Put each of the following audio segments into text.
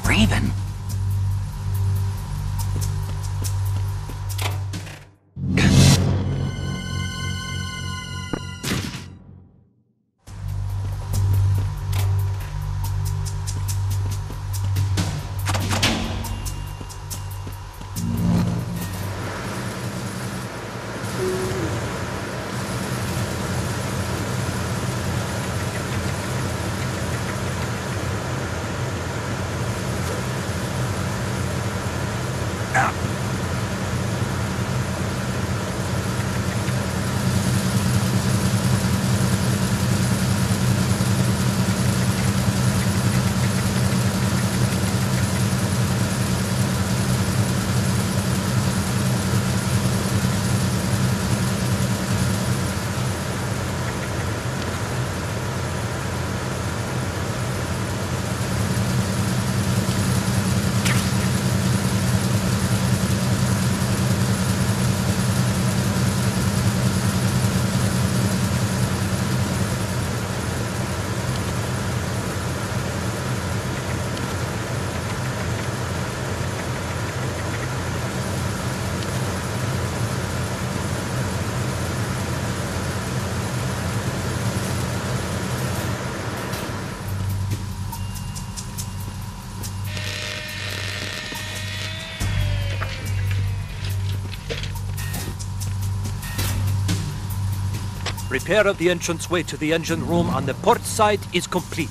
Raven. Repair of the entranceway to the engine room on the port side is complete.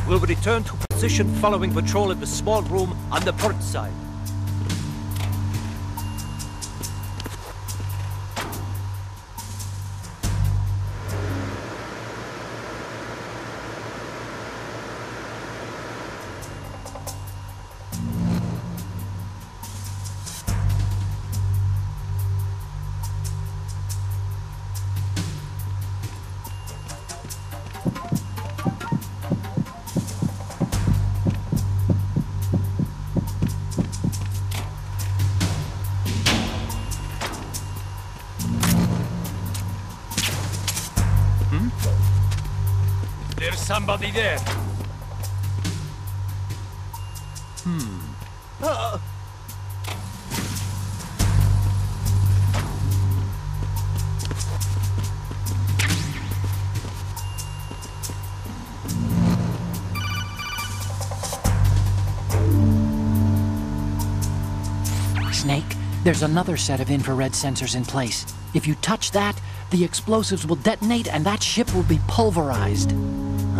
We'll return to position following patrol of the small room on the port side. There's somebody there. Snake, there's another set of infrared sensors in place. If you touch that, the explosives will detonate and that ship will be pulverized.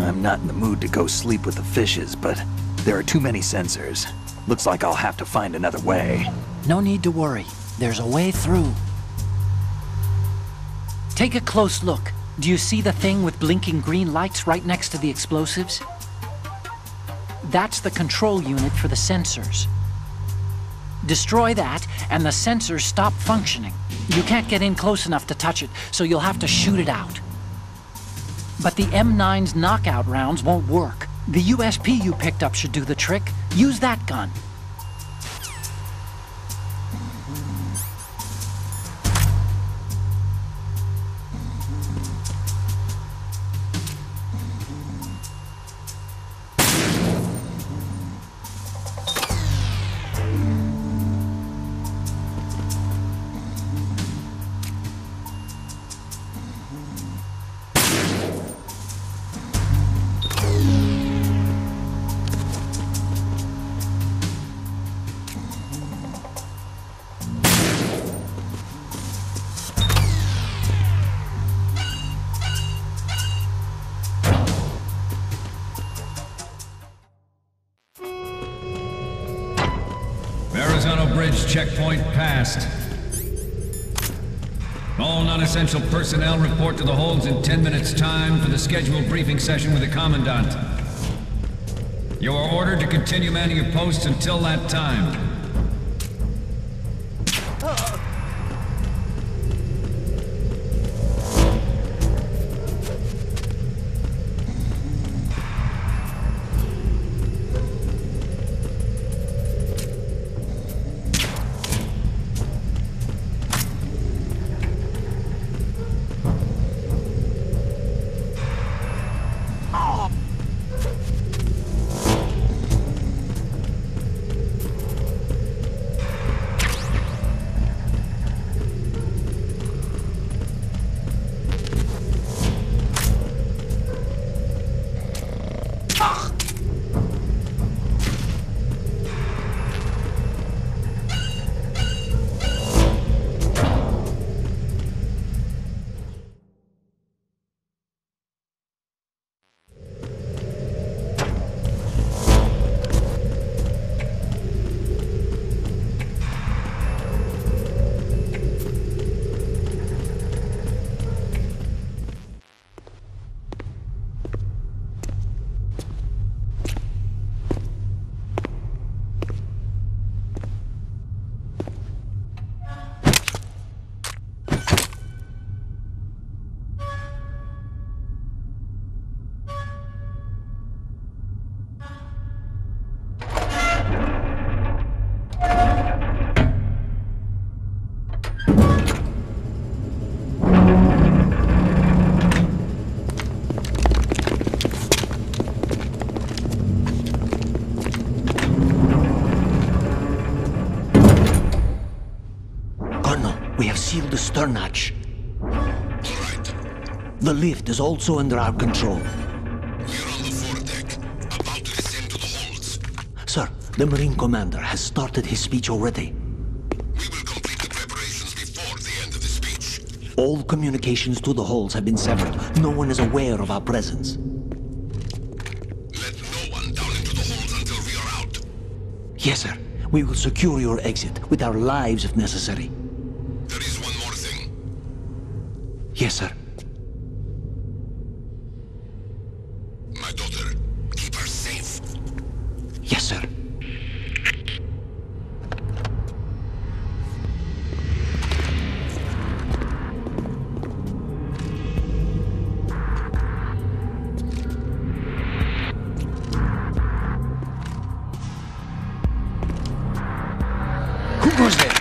I'm not in the mood to go sleep with the fishes, but there are too many sensors. Looks like I'll have to find another way. No need to worry. There's a way through. Take a close look. Do you see the thing with blinking green lights right next to the explosives? That's the control unit for the sensors. Destroy that, and the sensors stop functioning. You can't get in close enough to touch it, so you'll have to shoot it out. But the M9's knockout rounds won't work. The USP you picked up should do the trick. Use that gun. horizontal bridge checkpoint passed. All non-essential personnel report to the holds in 10 minutes' time for the scheduled briefing session with the Commandant. You are ordered to continue manning your posts until that time. Sealed the stern hatch. Alright. The lift is also under our control. We're on the foredeck, about to descend to the holds. Sir, the Marine Commander has started his speech already. We will complete the preparations before the end of the speech. All communications to the holds have been severed. No one is aware of our presence. Let no one down into the holds until we are out. Yes, sir. We will secure your exit with our lives if necessary. There is one more thing. Yes, sir. My daughter, keep her safe. Yes, sir. Who goes there?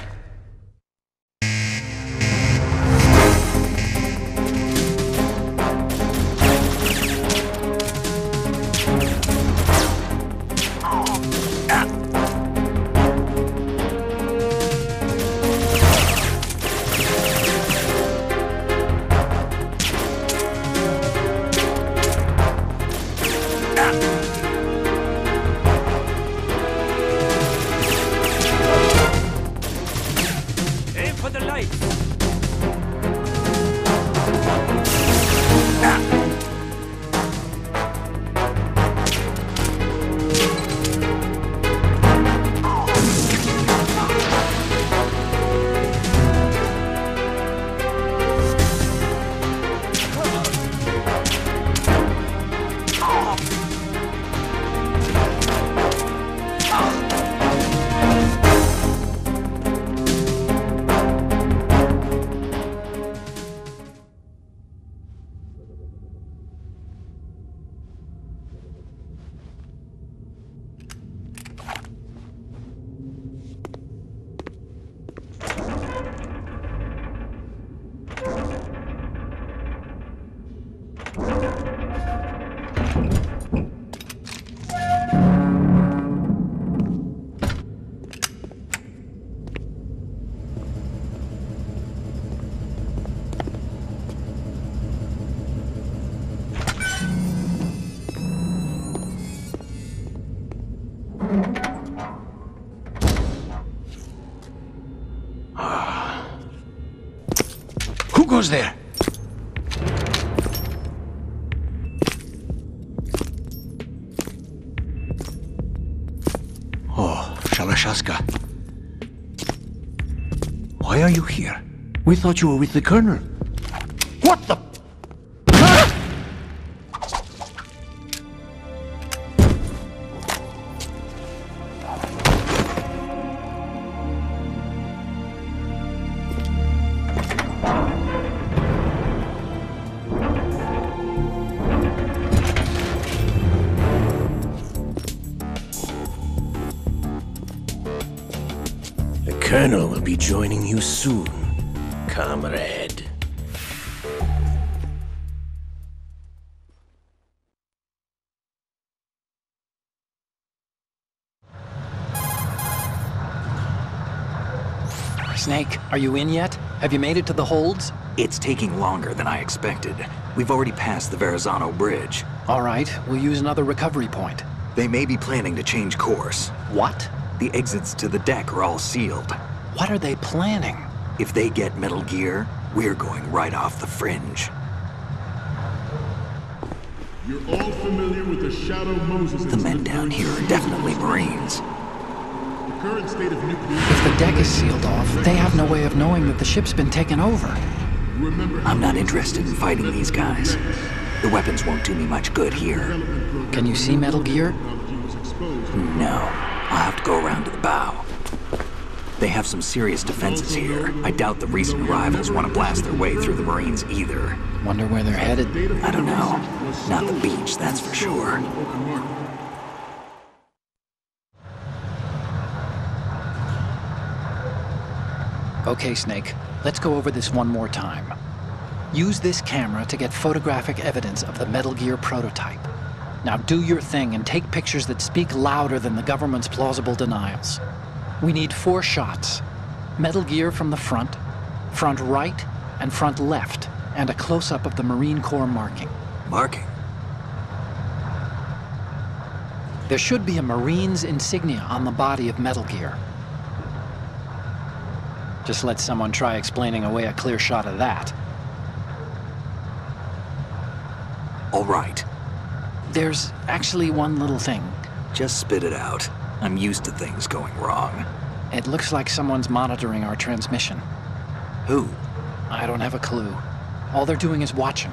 Aim for the light. Who goes there? Oh, Shalashaska. Why are you here? We thought you were with the Colonel. What the... The Colonel will be joining you soon, comrade. Snake, are you in yet? Have you made it to the holds? It's taking longer than I expected. We've already passed the Verrazano Bridge. All right, we'll use another recovery point. They may be planning to change course. What? The exits to the deck are all sealed. What are they planning? If they get Metal Gear, we're going right off the fringe. You're all familiar with the Shadow Moses The men down here are definitely Marines. The current state of nuclear... If the deck is sealed off, they have no way of knowing that the ship's been taken over. I'm not interested in fighting these guys. The weapons won't do me much good here. Can you see Metal Gear? No. I'll have to go around to the bow. They have some serious defenses here. I doubt the recent arrivals want to blast their way through the Marines either. Wonder where they're headed? I don't know. Not the beach, that's for sure. Okay, Snake. Let's go over this one more time. Use this camera to get photographic evidence of the Metal Gear prototype. Now do your thing and take pictures that speak louder than the government's plausible denials. We need 4 shots. Metal Gear from the front right, and front left, and a close-up of the Marine Corps marking. Marking? There should be a Marine's insignia on the body of Metal Gear. Just let someone try explaining away a clear shot of that. All right. There's actually one little thing. Just spit it out. I'm used to things going wrong. It looks like someone's monitoring our transmission. Who? I don't have a clue. All they're doing is watching.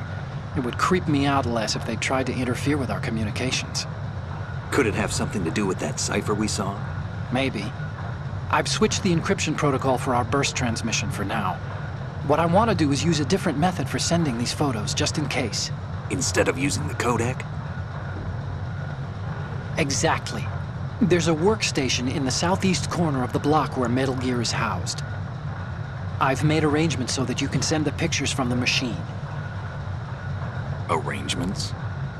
It would creep me out less if they tried to interfere with our communications. Could it have something to do with that cipher we saw? Maybe. I've switched the encryption protocol for our burst transmission for now. What I want to do is use a different method for sending these photos, just in case. Instead of using the codec? Exactly. There's a workstation in the southeast corner of the block where Metal Gear is housed. I've made arrangements so that you can send the pictures from the machine. Arrangements?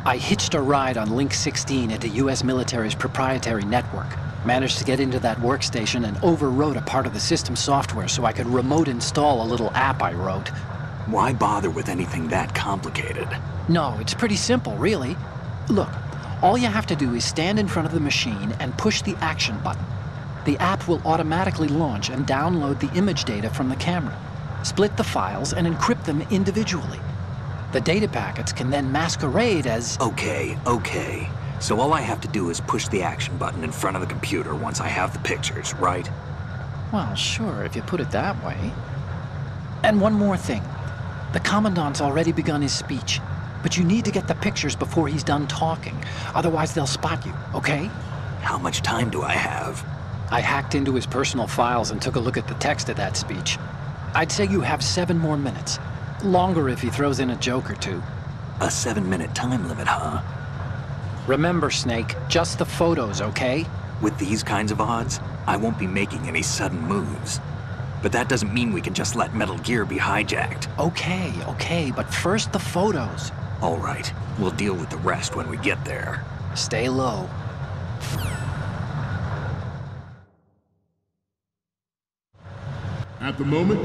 I hitched a ride on Link 16 into U.S. military's proprietary network. Managed to get into that workstation and overwrote a part of the system software so I could remote install a little app I wrote. Why bother with anything that complicated? No, it's pretty simple, really. Look, all you have to do is stand in front of the machine and push the action button. The app will automatically launch and download the image data from the camera, split the files, and encrypt them individually. The data packets can then masquerade as... Okay. So all I have to do is push the action button in front of the computer once I have the pictures, right? Well, sure, if you put it that way. And one more thing. The Commandant's already begun his speech, but you need to get the pictures before he's done talking. Otherwise, they'll spot you, okay? How much time do I have? I hacked into his personal files and took a look at the text of that speech. I'd say you have 7 more minutes. Longer if he throws in a joke or two. A 7-minute time limit, huh? Remember, Snake, just the photos, okay? With these kinds of odds, I won't be making any sudden moves. But that doesn't mean we can just let Metal Gear be hijacked. Okay, but first the photos. All right, we'll deal with the rest when we get there. Stay low. At the moment,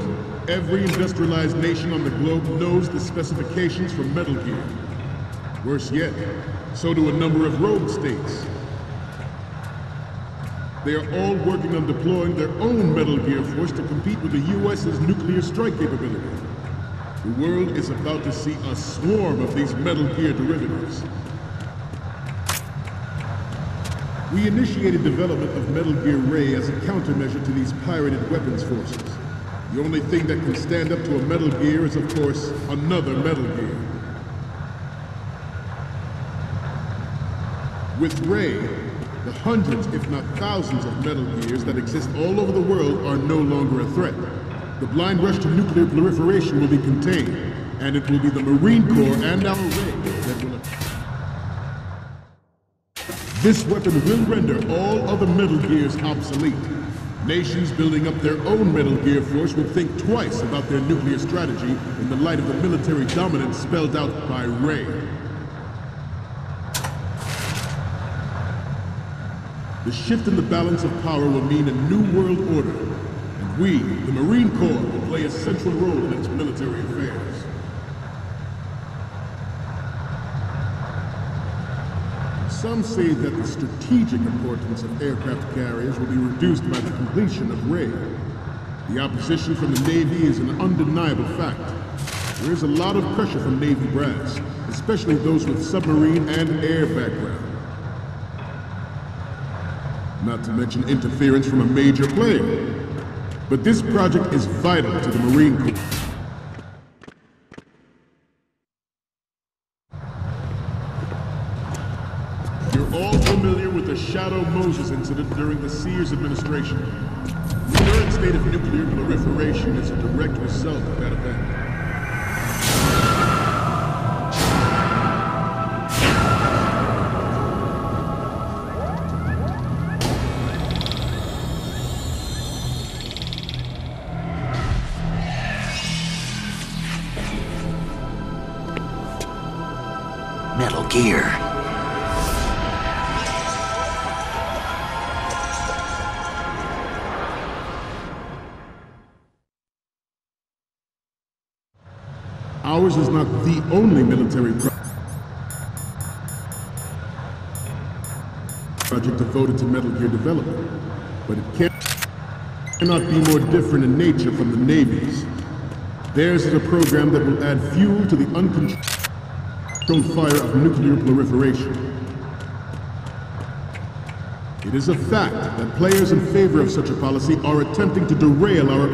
every industrialized nation on the globe knows the specifications for Metal Gear. Worse yet, so do a number of rogue states. They are all working on deploying their own Metal Gear force to compete with the U.S.'s nuclear strike capability. The world is about to see a swarm of these Metal Gear derivatives. We initiated development of Metal Gear Ray as a countermeasure to these pirated weapons forces. The only thing that can stand up to a Metal Gear is, of course, another Metal Gear. With Ray, the hundreds, if not thousands, of Metal Gears that exist all over the world are no longer a threat. The blind rush to nuclear proliferation will be contained, and it will be the Marine Corps and our Ray that will... This weapon will render all other Metal Gears obsolete. Nations building up their own Metal Gear force will think twice about their nuclear strategy in the light of the military dominance spelled out by Ray. The shift in the balance of power will mean a new world order, and we, the Marine Corps, will play a central role in its military affairs. Some say that the strategic importance of aircraft carriers will be reduced by the completion of Ray. The opposition from the Navy is an undeniable fact. There is a lot of pressure from Navy brass, especially those with submarine and air background. Not to mention interference from a major player. But this project is vital to the Marine Corps. You're all familiar with the Shadow Moses incident during the Sears administration. The current state of nuclear proliferation is a direct result of that event. Metal Gear. Ours is not the only military project devoted to Metal Gear development, but it cannot be more different in nature from the Navy's. Theirs is a program that will add fuel to the uncontrolled fire of nuclear proliferation. It is a fact that players in favor of such a policy are attempting to derail our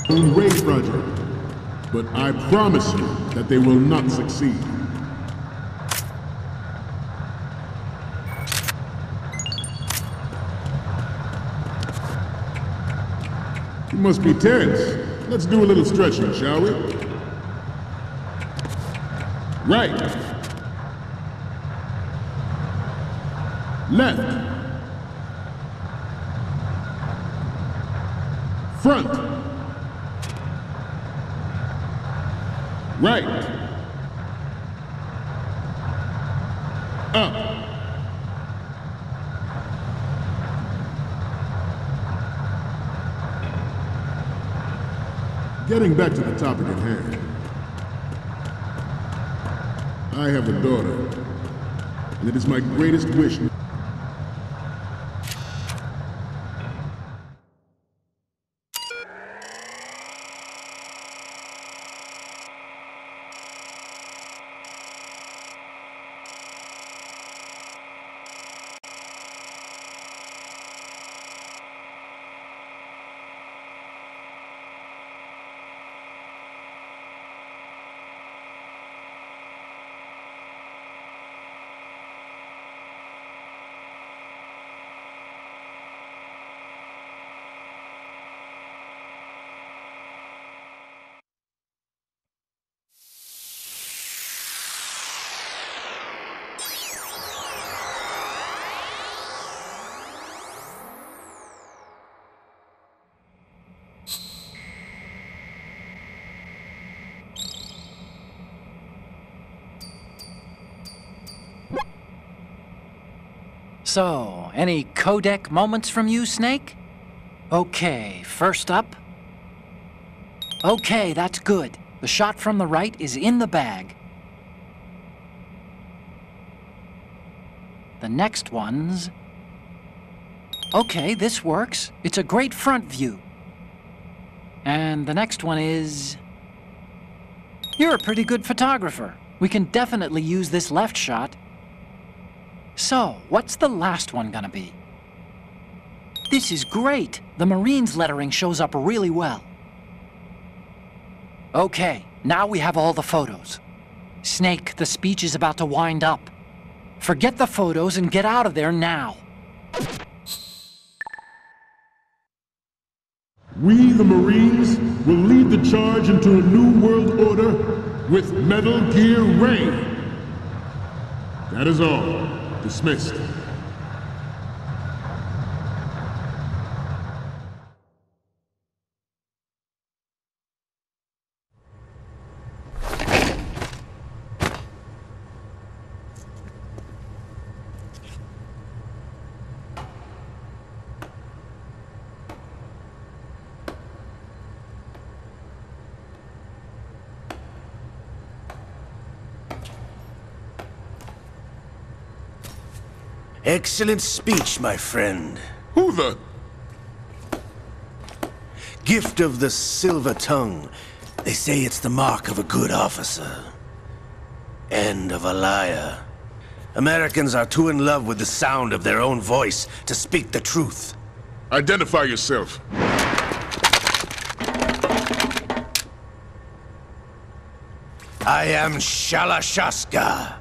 own Ray project. But I promise you that they will not succeed. You must be tense. Let's do a little stretching, shall we? Right. Left. Front. Right. Up. Getting back to the topic at hand. I have a daughter, and it is my greatest wish. So, any codec moments from you, Snake? Okay, first up. Okay, that's good. The shot from the right is in the bag. The next one's... Okay, this works. It's a great front view. And the next one is... You're a pretty good photographer. We can definitely use this left shot. So, what's the last one gonna be? This is great! The Marines lettering shows up really well. Okay, now we have all the photos. Snake, the speech is about to wind up. Forget the photos and get out of there now. We, the Marines, will lead the charge into a new world order with Metal Gear Ray. That is all. Dismissed. Excellent speech, my friend. Who the? Gift of the silver tongue. They say it's the mark of a good officer. And of a liar. Americans are too in love with the sound of their own voice to speak the truth. Identify yourself. I am Shalashaska,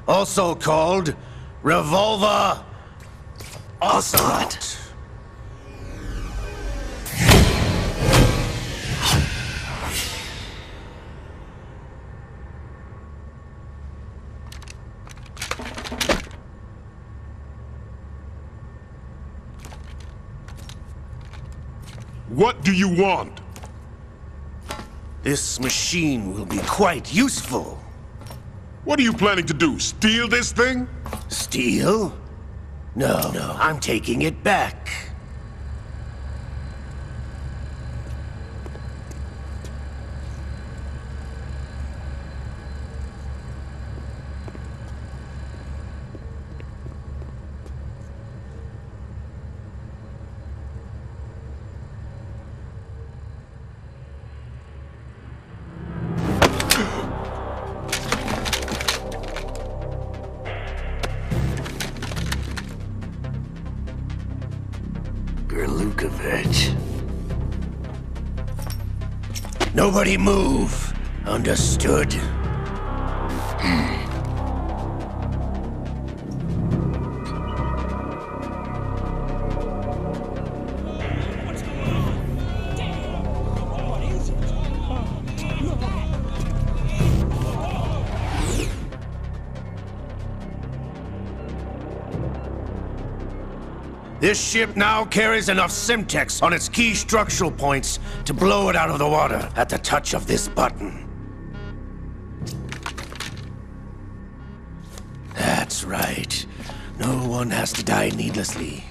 also called Revolver Ocelot. What do you want? This machine will be quite useful. What are you planning to do? Steal this thing? Steal? No, I'm taking it back. Nobody move. Understood? This ship now carries enough Simtex on its key structural points to blow it out of the water at the touch of this button. That's right. No one has to die needlessly.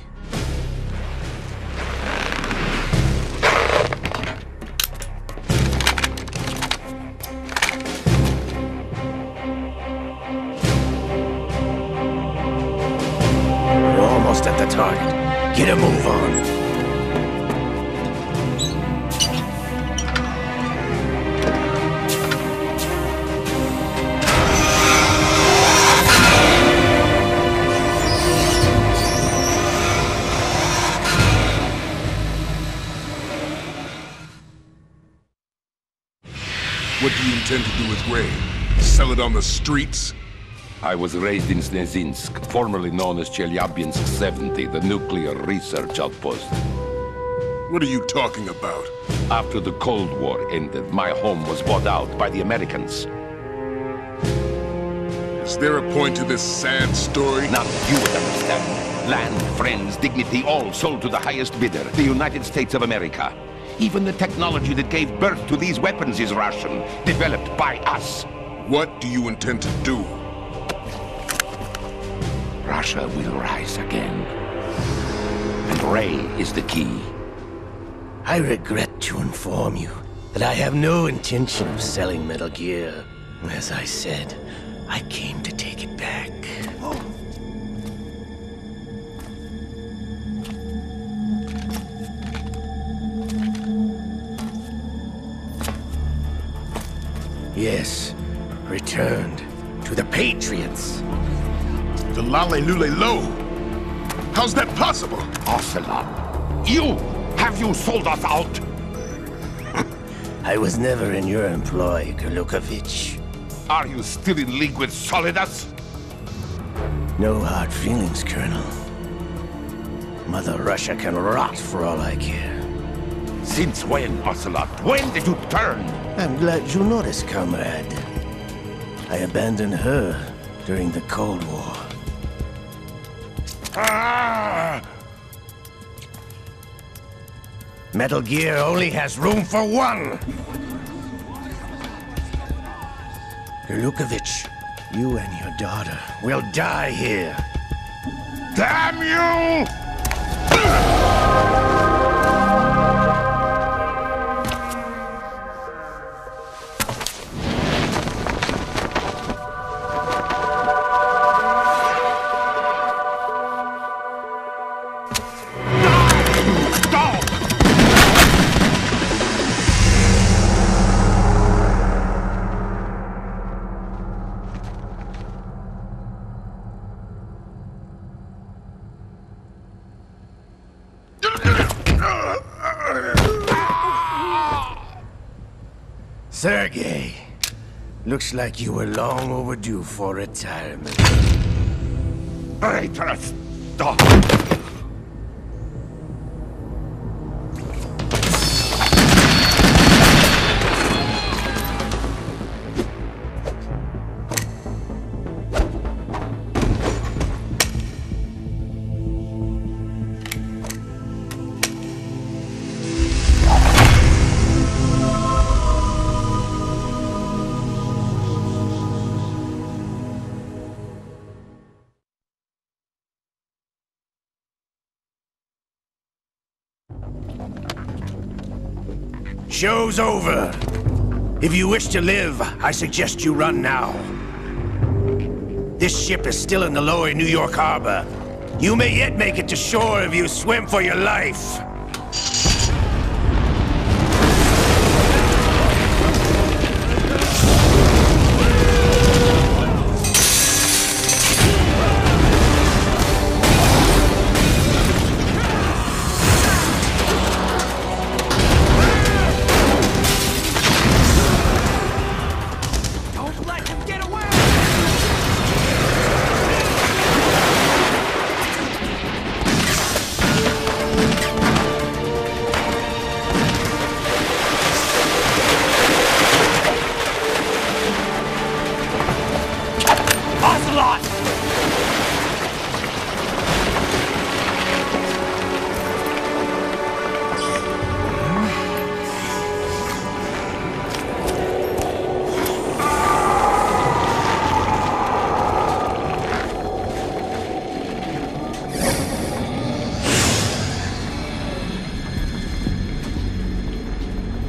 We're almost at the target. Get a move on. What do you intend to do with Ray? Sell it on the streets? I was raised in Snezinsk, formerly known as Chelyabinsk 70, the nuclear research outpost. What are you talking about? After the Cold War ended, my home was bought out by the Americans. Is there a point to this sad story? Now you would understand. Land, friends, dignity, all sold to the highest bidder, the United States of America. Even the technology that gave birth to these weapons is Russian, developed by us. What do you intend to do? Russia will rise again. And Ray is the key. I regret to inform you that I have no intention of selling Metal Gear. As I said, I came to take it back. Yes, returned to the Patriots. The Lale Lule Lo? How's that possible? Ocelot, you! Have you sold us out? I was never in your employ, Kurlukovich. Are you still in league with Solidus? No hard feelings, Colonel. Mother Russia can rot for all I care. Since when, Ocelot? When did you turn? I'm glad you noticed, comrade. I abandoned her during the Cold War. Ah! Metal Gear only has room for one! Kurlukovich, you and your daughter will die here. Damn you! Sergei, looks like you were long overdue for retirement. Traitorous dog! Show's over. If you wish to live, I suggest you run now. This ship is still in the lower New York harbor. You may yet make it to shore if you swim for your life.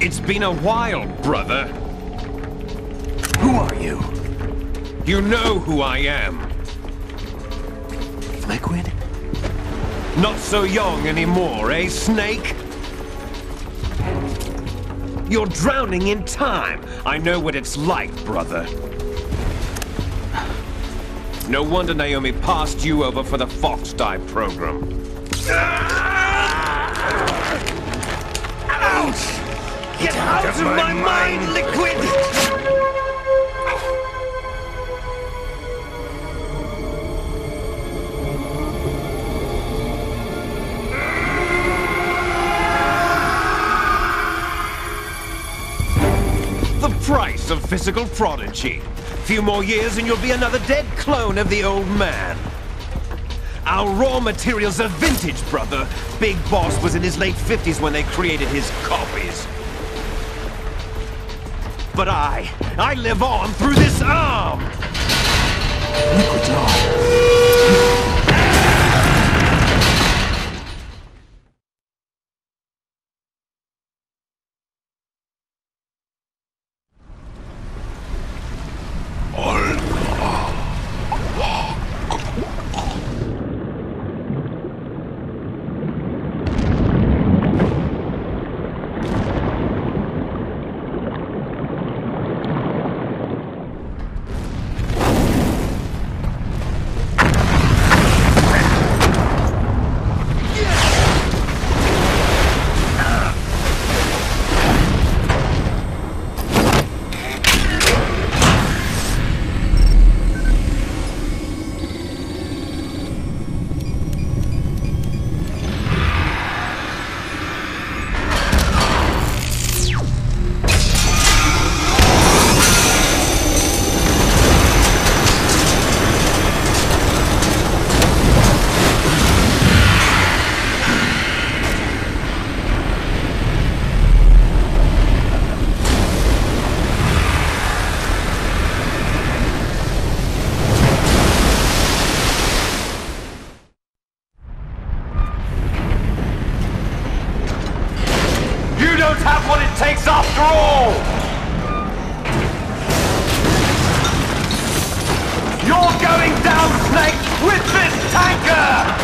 It's been a while, brother. Who are you? You know who I am. Liquid? Not so young anymore, eh, Snake? You're drowning in time. I know what it's like, brother. No wonder Naomi passed you over for the Fox Dive program. Ouch! Get out of my mind, Liquid! The price of physical prodigy. Few more years and you'll be another dead clone of the old man. Our raw materials are vintage, brother. Big Boss was in his late 50s when they created his copies. But I live on through this arm! Liquid's on. going down, Snake, with this tanker!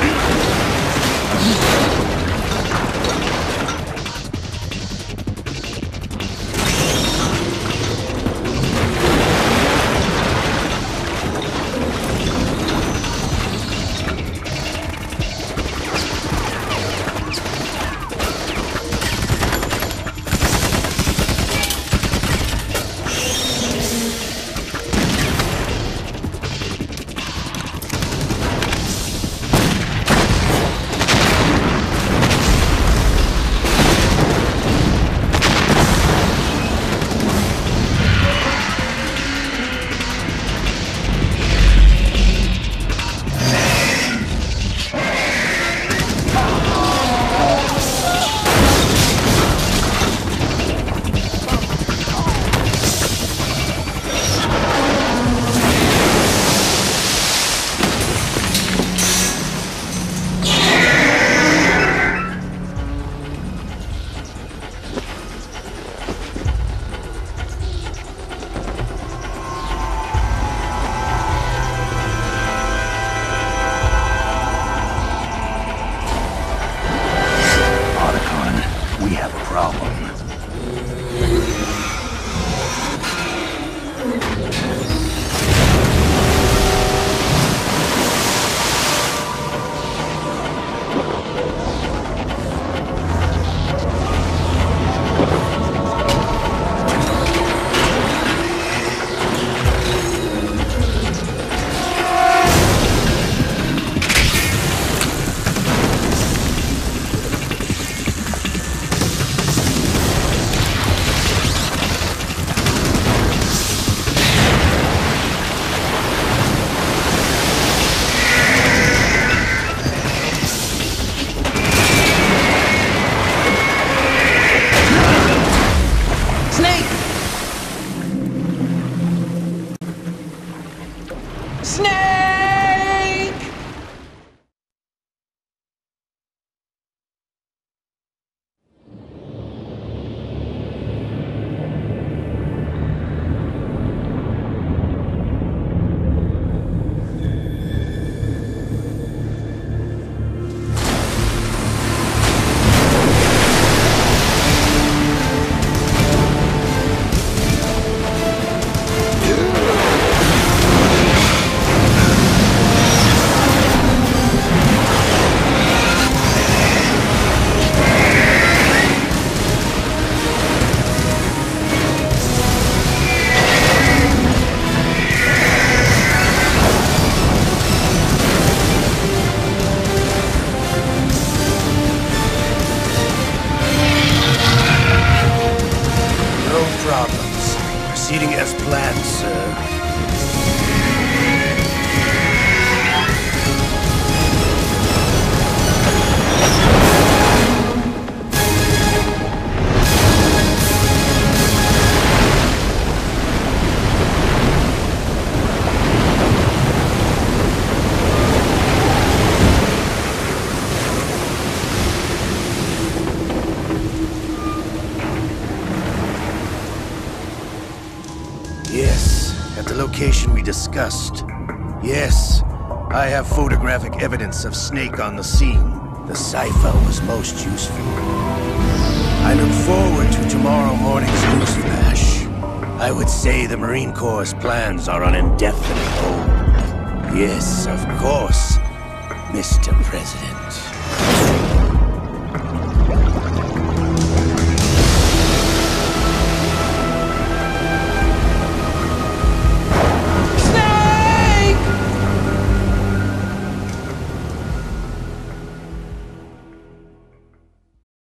Proceeding as planned, sir. Yes, at the location we discussed. Yes, I have photographic evidence of Snake on the scene. The cipher was most useful. I look forward to tomorrow morning's newsflash. I would say the Marine Corps' plans are on indefinite hold. Yes, of course, Mr. President.